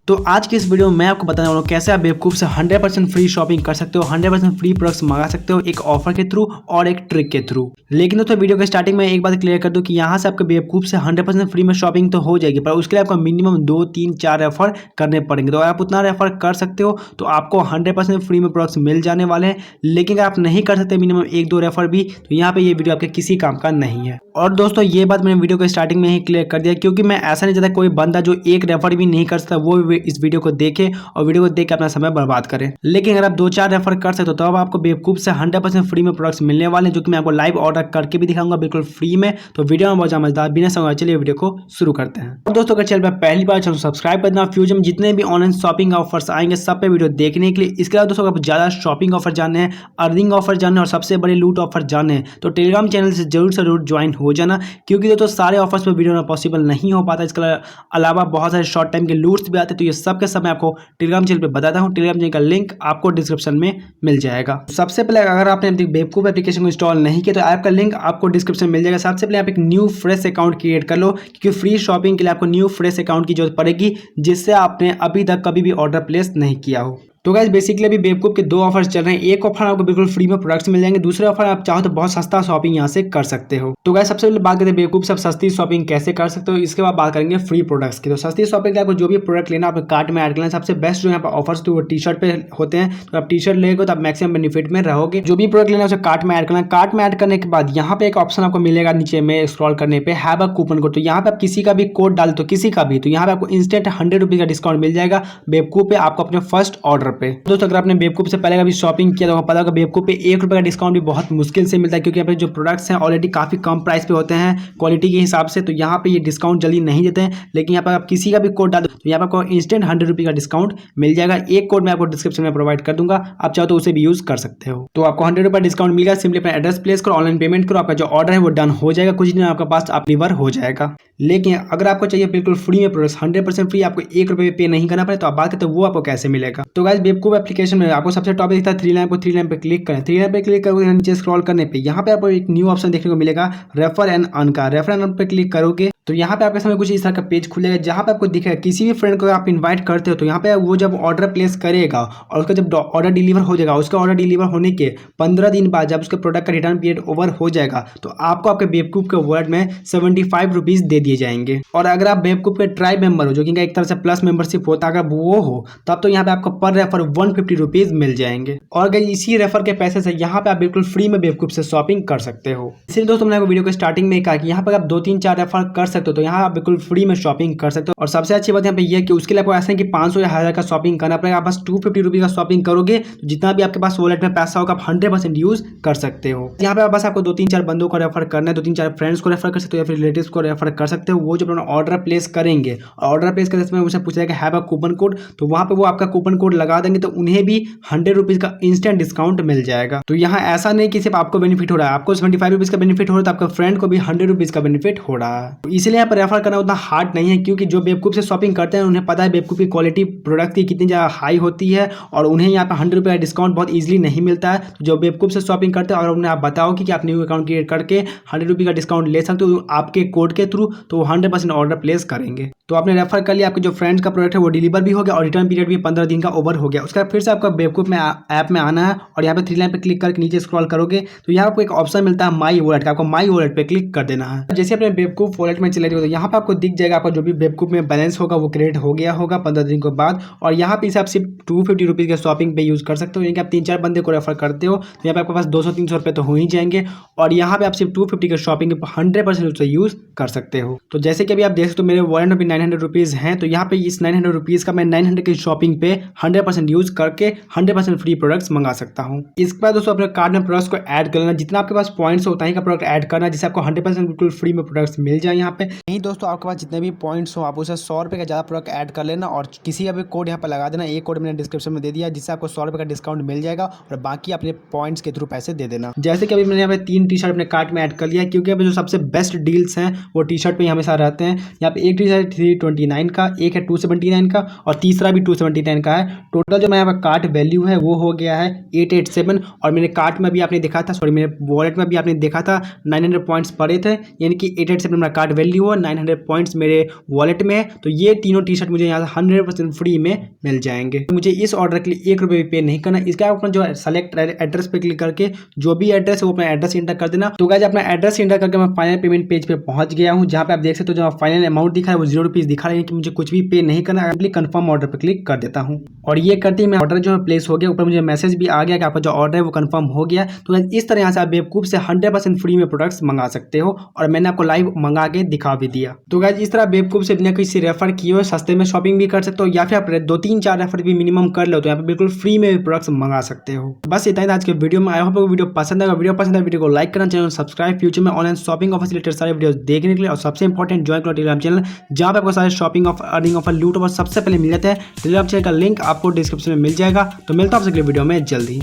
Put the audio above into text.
तो आज की इस वीडियो में मैं आपको बताने वाला हूँ कैसे आप बेवकूफ़ से 100% फ्री शॉपिंग कर सकते हो, 100% फ्री प्रोडक्ट्स मंगा सकते हो एक ऑफर के थ्रू और एक ट्रिक के थ्रू। लेकिन दोस्तों वीडियो के स्टार्टिंग में एक बात क्लियर कर दूं कि यहाँ से आपके बेवकूफ़ से 100% फ्री में शॉपिंग तो हो जाएगी, पर उसके लिए आपको मिनिमम 2, 3, 4 रेफर करने पड़ेंगे। तो अगर आप उतना रेफर कर सकते हो तो आपको 100% फ्री में प्रोडक्ट्स मिल जाने वाले हैं। लेकिन अगर आप नहीं कर सकते मिनिमम 1-2 रेफर भी, तो यहाँ पे ये वीडियो आपके किसी काम का नहीं है। और दोस्तों ये बात मैंने वीडियो के स्टार्टिंग में ही क्लियर कर दिया, क्योंकि मैं ऐसा नहीं चाहता कोई बंदा जो एक रेफर भी नहीं कर सकता वो भी इस वीडियो को देखे और वीडियो को देख के अपना समय बर्बाद करें। लेकिन अगर आप 2-4 रेफर कर सकते हो तो अब आपको बेवकूफ़ से 100% फ्री में प्रोडक्ट्स मिलने वाले हैं, जो कि मैं आपको लाइव ऑर्डर करके भी दिखाऊंगा बिल्कुल फ्री में। तो वीडियो में बहुत मजेदार बिना समय चलिए वीडियो को शुरू करते हैं। और दोस्तों अगर चैनल पर पहली बार चैनल सब्सक्राइब कर देना। फ्यूचर में जितने भी ऑनलाइन शॉपिंग ऑफर्स आएंगे सब पे वीडियो देखने के लिए। इसके अलावा दोस्तों अगर ज़्यादा शॉपिंग ऑफर जानने हैं, अर्निंग ऑफर जानने और सबसे बड़े लूट ऑफर जानने हैं तो टेलीग्राम चैनल से जरूर ज्वाइन हो जाना, क्योंकि दोस्तों सारे ऑफर्स पर वीडियो में पॉसिबल नहीं हो पाता। इसके अलावा बहुत सारे शॉर्ट टाइम के लूट्स भी आते हैं, तो ये सब के सब मैं आपको टेलीग्राम चैनल पे बताता हूँ। टेलीग्राम चैनल का लिंक आपको डिस्क्रिप्शन में मिल जाएगा। सबसे पहले अगर आपने बेवकूफ एप्लीकेशन को इंस्टॉल नहीं किया तो ऐप का लिंक आपको डिस्क्रिप्शन में मिल जाएगा। सबसे पहले आप एक न्यू फ्रेश अकाउंट क्रिएट कर लो, क्योंकि फ्री शॉपिंग के लिए आपको न्यू फ्रेश अकाउंट की जरूरत पड़ेगी, जिससे आपने अभी तक कभी भी ऑर्डर प्लेस नहीं किया हो। तो गाइस बेसिकली अभी बेवकूफ के 2 ऑफर्स चल रहे हैं। एक ऑफर आपको बिल्कुल फ्री में प्रोडक्ट्स मिल जाएंगे, दूसरे ऑफर आप चाहो तो बहुत सस्ता शॉपिंग यहाँ से कर सकते हो। तो गाइस सबसे पहले बात करते हैं बेवकूफ से आप सस्ती शॉपिंग कैसे कर सकते हो। इसके बाद बात करेंगे फ्री प्रोडक्ट्स की। तो सस्ती शॉपिंग के आपको जो भी प्रोडक्ट लेना अपने कार्ट में ऐड करना। सबसे बेस्ट जो यहाँ पर ऑफर्स तो वो टी शर्ट पे होते हैं, तो आप टी शर्ट लेंगे तो आप मैक्सिमम बेनिफिट में रहोगे। जो भी प्रोडक्ट लेना है उसे कार्ट में ऐड करना। कार्ट में ऐड करने के बाद यहाँ पे एक ऑप्शन आपको मिलेगा नीचे में स्क्रॉल करने पे, हैव अ कूपन कोड। तो यहाँ पे आप किसी का भी कोड डाल दो, किसी का भी, तो यहाँ पे आपको इंस्टेंट 100 रुपीज का डिस्काउंट मिल जाएगा बेवकूफ पे आपको अपने फर्स्ट ऑर्डर पे। दोस्तों अगर आपने बेवकूफ से पहले कभी शॉपिंग किया तो पता होगा बेवकूफ पे 1 रुपये का डिस्काउंट भी बहुत मुश्किल से मिलता है, क्योंकि यहाँ पे जो प्रोडक्ट्स हैं ऑलरेडी काफी कम प्राइस पे होते हैं क्वालिटी के हिसाब से, तो यहाँ पे ये डिस्काउंट जल्दी नहीं देते हैं। लेकिन यहाँ पर आप किसी का भी कोड डाल दो तो यहाँ पर आपको इंस्टेंट 100 रुपये का डिस्काउंट मिल जाएगा। एक कोड मैं आपको डिस्क्रिप्शन में प्रोवाइड कर दूंगा, आप चाहो तो उसे भी यूज कर सकते हो। तो आपको 100 रुपये डिस्काउंट मिलेगा। सिंपली अपना एड्रेस प्लेस करो, ऑनलाइन पेमेंट करो, आपका जो ऑर्डर है वो डन हो जाएगा, कुछ दिन आपके पास आप डिलीवर हो जाएगा। लेकिन अगर आपको चाहिए बिल्कुल फ्री में प्रोडक्ट्स 100% फ्री, आपको 1 रुपये पे नहीं करना पड़े, तो आप बात करते हो वो आपको कैसे मिलेगा। तो गाइस बेवकूफ एप्लीकेशन में आपको सबसे टॉप दिखता है 3 लाइन, 3 लाइन पे क्लिक करें। 3 लाइन पे क्लिक करोगे नीचे स्क्रॉल करने पे यहाँ पे आपको एक न्यू ऑप्शन देखने को मिलेगा रेफर एंड अर्न का। रेफर एंड अर्न पे क्लिक करोगे तो यहाँ पे आपके सामने कुछ इस तरह का पेज खुलेगा, जहाँ पे आपको दिखेगा किसी भी फ्रेंड को आप इनवाइट करते हो तो यहाँ पे वो जब ऑर्डर प्लेस करेगा और उसका जब ऑर्डर डिलीवर हो जाएगा, उसका ऑर्डर डिलीवर होने के 15 दिन बाद जब उसके प्रोडक्ट का रिटर्न पीरियड ओवर हो जाएगा तो आपको आपके बेवकूफ के वॉलेट में 75 रुपीज दे दिए जाएंगे। और अगर आप बेवकूफ के ट्राइब मेंबर हो, जो कि एक तरह से प्लस मेंबरशिप होता है, अगर वो हो तब तो यहाँ पे आपको पर रेफर 150 रुपीज मिल जाएंगे। और अगर इसी रेफर के पैसे से यहाँ पे आप बिल्कुल फ्री में बेवकूफ से शॉपिंग कर सकते हो। इसलिए दोस्तों मैंने वीडियो के स्टार्टिंग में कहा कि यहाँ पर आप 2-3-4 रेफर कर सकते हो, तो यहाँ आप बिल्कुल फ्री में शॉपिंग कर सकते हो। और सबसे अच्छी बात यहाँ पे ये कि उसके लिए आपको ऐसा है कि 500 या 1000 का शॉपिंग करना पड़ेगा। आप बस 250 रुपीज का शॉपिंग करोगे तो जितना भी आपके पास वॉलेट में पैसा होगा आप 100% यूज कर सकते हो। यहाँ पे बस आपको 2-3-4 बंदों को रेफर करना है, 2-3-4 फ्रेंड्स को रेफर कर सकते हो या फिर रिलेटिव्स को रेफर कर सकते हो। वो जो अपना ऑर्डर प्लेस करेंगे और ऑर्डर प्लेस करते समय उनसे पूछेगा हैव अ कूपन कोड, तो वहाँ पे वो आपका कूपन कोड लगा देंगे तो उन्हें भी 100 रुपीज का इंस्टेंट डिस्काउंट मिल जाएगा। तो यहाँ ऐसा नहीं कि सिर्फ आपको बेनिफिट हो रहा है, आपको 75 रुपीज का बेनिफिट हो रहा है तो आपके फ्रेंड को भी 100 रुपीज का बेनिफिट हो रहा है। तो इसलिए यहाँ पर रेफर करना उतना हार्ड नहीं है, क्योंकि जो बेवकूफ से शॉपिंग करते हैं उन्हें पता है बेवकूफ की क्वालिटी प्रोडक्ट की कितनी ज़्यादा हाई होती है और उन्हें यहाँ पे 100 रुपये का डिस्काउंट बहुत इजीली नहीं मिलता है। तो जो बेवकूफ से शॉपिंग करते हैं और उन्हें आप बताओ कि आप न्यू अकाउंट क्रिएट करके 100 रुपये का डिस्काउंट ले सकते हो आपके कोड के थ्रू, तो वो 100% ऑर्डर प्लेस करेंगे। तो आपने रेफर कर लिया, आपके जो फ्रेंड्स का प्रोडक्ट है वो डिलीवर भी हो गया और रिटर्न पीरियड भी 15 दिन का ओवर हो गया। उसका फिर से आपका बेवकूफ में ऐप में आना है और यहाँ पे 3 लाइन पे क्लिक करके नीचे स्क्रॉल करोगे तो यहाँ आपको एक ऑप्शन मिलता है माई वॉलेट का, आपको माई वॉलेट पे क्लिक कर देना है। जैसे अपने बेवकूफ वॉलेट में चले जाओ तो यहाँ पे आपको दिख जाएगा आपका जो भी बेवकूफ में बैलेंस होगा वो क्रेडिट हो गया होगा 15 दिन के बाद। और यहाँ पे इसे आप सिर्फ 250 रुपीज़ के शॉपिंग पे यूज़ कर सकते हो, यानी कि आप 3-4 बंदे को रेफर करते हो तो यहाँ पे आपके पास 200-300 रुपये तो हो ही जाएंगे। और यहाँ पे आप सिर्फ 250 के शॉपिंग 100% उसे यूज़ कर सकते हो। तो जैसे कि अभी आप देख सकते हो मेरे वॉलेट में भी 900 रुपीज़ हैं, तो यहाँ पे इस 900 रुपीज़ का मैं 900 की शॉपिंग पे 100% यूज़ करके 100% फ्री प्रोडक्ट्स मंगा सकता हूँ। इसके बाद दोस्तों अपने कार्ड में प्रोडक्ट्स को ऐड कर लेना, जितना आपके पास पॉइंट्स होता है का प्रोडक्ट ऐड करना, जिससे आपको 100% बिल्कुल फ्री में प्रोडक्ट्स मिल जाए। यहाँ पे नहीं दोस्तों आपके पास जितने भी पॉइंट्स हो आप उसे 100 रुपये का ज़्यादा प्रोडक्ट ऐड कर लेना और किसी का भी कोड यहाँ पर लगा देना। एक कोड मैंने डिस्क्रिप्शन में दे दिया जिससे आपको 100 रुपये का डिस्काउंट मिल जाएगा और बाकी अपने पॉइंट्स के थ्रू पैसे दे देना। जैसे कि अभी मैंने यहाँ पे 3 टी शर्ट अपने कार्ट में ऐड कर लिया, क्योंकि अभी जो सबसे बेस्ट डील्स हैं वो टी शर्ट पे हमेशा रहते हैं। यहाँ पे एक टी शर्ट 329 का, एक है 279 का और तीसरा भी 279 का है। टोटल जो मैं यहाँ पर कार्ट वैल्यू है वो हो गया है 887 और मेरे कार्ट में भी आपने देखा था, सॉरी मेरे वॉलेट में भी आपने देखा था 900 पॉइंट्स पड़े थे, यानी कि 887 मेरा कार्ट वैल्यू है, 900 पॉइंट्स मेरे वॉलेट में है। तो ये तीनों टी शर्ट मुझे यहाँ से 100% फ्री में मिल जाएंगे। तो मुझे इस ऑर्डर के लिए 1 रुपये भी पे नहीं करना। इसका अपना जो सेलेक्ट एड्रेस पे क्लिक करके जो भी एड्रेस है वो अपना एड्रेस इंटर कर देना। तो गाइस अपना एड्रेस इंटर करके मैं फाइनल पेमेंट पेज पे पहुंच गया हूं, जहां पे आप देख सकते हो जो फाइनल अमाउंट दिखा है वो 0 रुपीज दिखा रहा है कि मुझे कुछ भी पे नहीं करना है। सिंपली कंफर्म ऑर्डर पे क्लिक कर देता हूं और ये करते ही मेरा ऑर्डर जो है प्लेस हो गया। ऊपर मुझे मैसेज भी आ गया कि आपका जो ऑर्डर है वो कंफर्म हो गया। तो गाइस इस तरह से आप बेवकूफ से 100% फ्री में प्रोडक्ट्स मंगा सकते हो और मैंने आपको लाइव मंगा के दिखा भी दिया। तो गाइस इस तरह बेवकूफ से बिना किसी रेफर किए हुए सस्ते में शॉपिंग भी कर सकते हो, या फिर आप 2-3-4 रेफर भी मिनिमम कर लो तो यहाँ पे बिल्कुल फ्री में प्रोडक्ट्स मंगा सकते हो। बस इतना ही आज के वीडियो में। आई होप वीडियो पसंद आएगा। वीडियो पसंद है वीडियो को लाइक करना, चैनल सब्सक्राइब, फ्यूचर में ऑनलाइन शॉपिंग ऑफर से रिलेटेड सारे वीडियोस देखने के लिए। और सबसे इंपॉर्टेंट ज्वाइन करो टेलीग्राम चैनल, जहां पे आपको सारे शॉपिंग ऑफर, अर्निंग ऑफर, लूट ऑफर सबसे पहले मिल जाते हैं। टेलीग्राम चैनल का लिंक आपको डिस्क्रिप्शन में मिल जाएगा। तो मिलता हूं आपसे अगले वीडियो में जल्दी।